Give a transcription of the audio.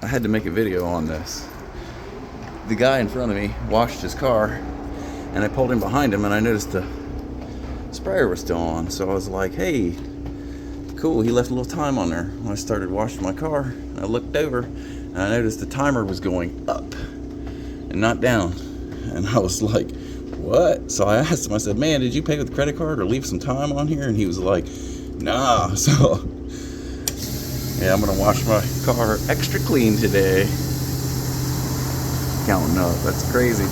I had to make a video on this. The guy in front of me washed his car, and I pulled in behind him, and I noticed the sprayer was still on. So I was like, hey, cool, he left a little time on there. When I started washing my car, I looked over, and I noticed the timer was going up and not down. And I was like, what? So I asked him, I said, man, did you pay with a credit card or leave some time on here? And he was like, nah. So yeah, I'm gonna wash my car extra clean today. Counting up, that's crazy.